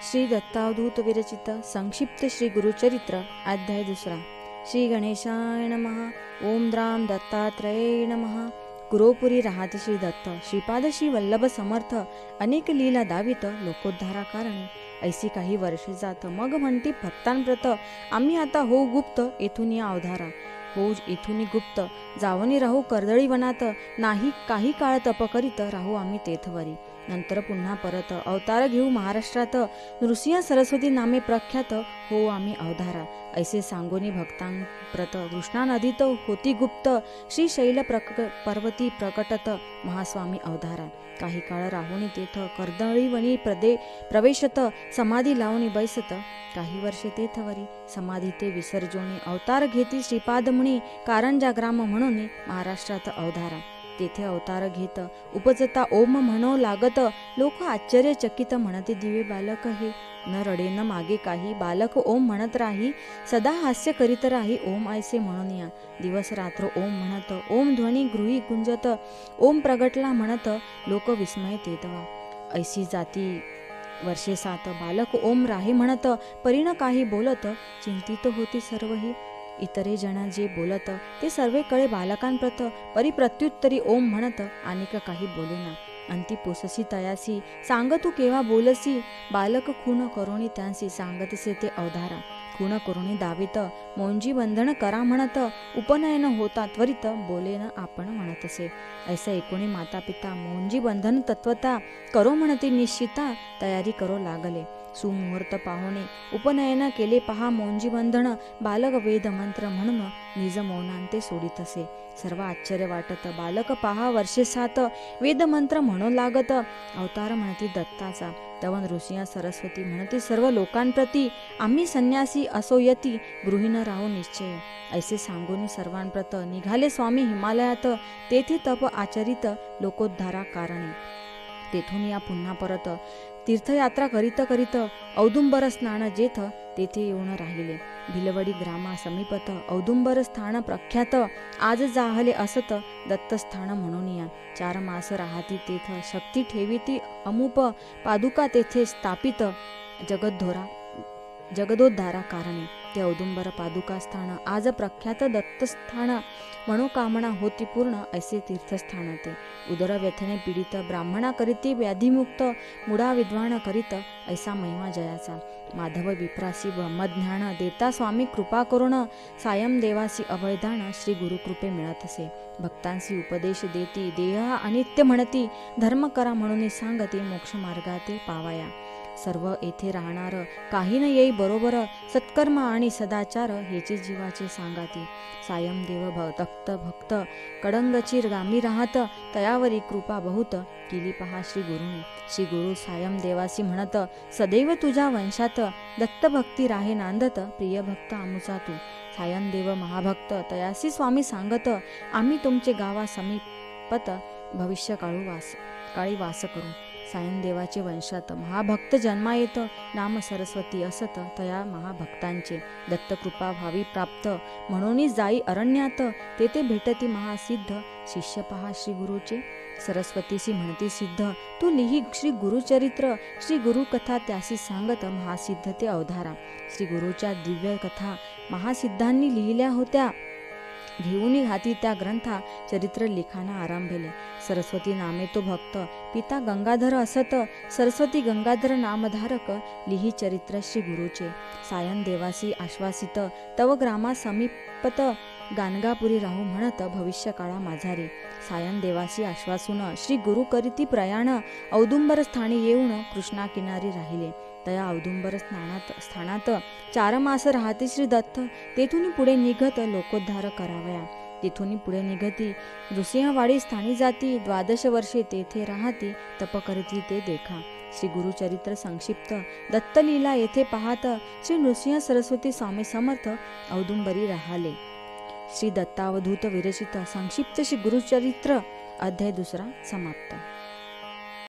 श्री दत्तावधूत विरचित संक्षिप्त श्री गुरुचरित्र अध्याय 2. श्री गणेशाय नमः. ओम द्राम दत्तात्रये नमः. गुरुपुरी राहत श्री दत्त श्रीपाद श्री वल्लभ समर्थ अनेक लीला दावित लोकोद्धारा कारणे ऐसी काही वर्षे जात मग म्हणती भक्तांप्रत आम्ही आता होऊ गुप्त येथून या अवधारा हो इथून गुप्त जावनी राहू कर्दळी वनात नाही काही काळ तप करीत राहू आम्ही तेथवरी नंतर पुन्हा परत अवतार घेऊ महाराष्ट्रात नृसिंह सरस्वती नामे प्रख्यात हो आम्ही अवधारा ऐसे सांगोनी भक्तांप्रत कृष्णा नदीत होती गुप्त श्री शैल पर्वती प्रकटत महास्वामी अवधारा काही काळ राहुनी तेथ कर्दळी वनी प्रवेशत समाधी लावणी बैसत काही वर्षे तेथवरी समाधी ते विसर्जोनी अवतार घेती श्रीपाद मुनी कारंजा ग्राम म्हणून महाराष्ट्रात अवधारा तेथे अवतार घेत उपजता ओम म्हणो लागत लोक आश्चर्यचकित म्हणते दिवे बालक हे न रडे न मागे काही बालक ओम म्हणत राही सदा हास्य करीत राही ओम ऐसे म्हणून या दिवस रात्र ओम म्हणत ओम ध्वनी गृही गुंजत ओम प्रगटला म्हणत लोक विस्मय तेतवा ऐसी जाती वर्षे 7 बालक ओम राहे म्हणत परिण काही बोलत चिंतित होती सर्वही इतरे जण जे बोलत ते सर्वे कळे बालकांप्रत परिप्रत्युत्तरी ओम म्हणत अनेक काही बोलेना अंती पोससी तयासी सांग तू केव्हा बोलसी बालक खून करोनी त्यांसी सांगतसे ते अवधारा खून करोनी दावित मोंजी बंधन करा म्हणत उपनयन होता त्वरित बोलेन आपण म्हणतसे ऐसे एकोणी माता पिता मोंजी बंधन तत्वता करो म्हणते निश्चिता तयारी करो लागले सुमुहूर्त पाहुणे उपनयन केले पहा मोंजी बंधन बालक वेद मंत्र म्हणून निज मौनांते सोडितसे सर्व आश्चर्य वाटत बालक पहा वर्षे 7 वेद मंत्र म्हणू लागत अवतार म्हणती दत्ताचा तव नृसिंह सरस्वती म्हणती सर्व लोकांप्रती आम्ही संन्यासी असो यती गृहीन राहू निश्चय ऐसे सांगून सर्वांप्रत निघाले स्वामी हिमालयात तेथे तप आचरित लोकोद्धारा कारणे तेथून या पुन्हा परत तीर्थयात्रा करीत करीत औदुंबर स्नान जेथ तेथे येऊन राहिले भिलवडी ग्रामा समीपत औदुंबर स्थान प्रख्यात आज जाहले असत दत्तस्थान म्हणून या 4 मास राहती तेथ शक्ती ठेवीती अमुप पादुका तेथे स्थापित जगदोद्धारा कारणे ते औदुंबर पादुका स्थान आज प्रख्यात दत्तस्थान मनोकामना होती पूर्ण ऐसे तीर्थस्थान ते उदर व्यथने पीडित ब्राह्मणा करीती व्याधिमुक्त मुडा विद्वान करीत ऐसा महिमा जयाचा माधव विप्रासी ब्रह्मज्ञान देता स्वामी कृपा करुण सायम देवासी अभयदान श्री गुरुकृपे मिळत असे भक्तांसी उपदेश देती देह हा अनित्य म्हणती धर्म करा म्हणून सांगती मोक्ष मार्गाते पावाया सर्व येथे राहणार काही न येई बरोबर सत्कर्म आणि सदाचार हेचे जीवाचे सांगाती सायम देव भक्त कडंगची गामी राहत तयावरी कृपा बहुत केली पहा श्री गुरुने श्री गुरु सायम देवासी म्हणत सदैव तुझ्या वंशात दत्त भक्ती राहे नांदत प्रिय भक्त आमुचा तू सायम देव महाभक्त तयासी स्वामी सांगत आम्ही तुमचे गावा समीपत भविष्य काळी वास करू सायन देवाचे वंशात महाभक्त जन्मा येत नाम सरस्वती असत तया महाभक्तांचे दत्तकृपा भावी प्राप्त म्हणून जाई अरण्यात तेथे भेटती महासिद्ध शिष्य पहा श्री गुरुचे सरस्वतीसी म्हणती सिद्ध तू लिही श्री गुरुचरित्र श्री गुरु कथा त्यासी सांगत महासिद्ध ते अवधारा श्री गुरुच्या दिव्य कथा महासिद्धांनी लिहिल्या होत्या घेऊन घाती त्या ग्रंथा चरित्र लिखाणा आरंभले सरस्वती नामे तो भक्त पिता गंगाधर असत सरस्वती गंगाधर नामधारक लिही चरित्र श्री गुरुचे सायन देवासी आश्वासित तव ग्रामा समीपत गाणगापुरी राहू म्हणत भविष्य काळा माझारी सायन देवासी आश्वासून श्री गुरु करीती प्रयाण औदुंबर स्थानी येऊन कृष्णा किनारी राहिले तया औदुंबर स्थानात 4 मास राहते श्री दत्त तेथून पुढे निघत लोकोद्धार करावया तेथून पुढे निघती नृसिंहवाडी स्थानी जाती 12 वर्षे तेथे राहती तप करती ते देखा श्री गुरुचरित्र संक्षिप्त दत्तलीला येथे पाहत श्री नृसिंह सरस्वती स्वामी समर्थ औदुंबरी राहिले श्री दत्तावधूत विरचित संक्षिप्त श्री गुरुचरित्र अध्याय 2 समाप्त।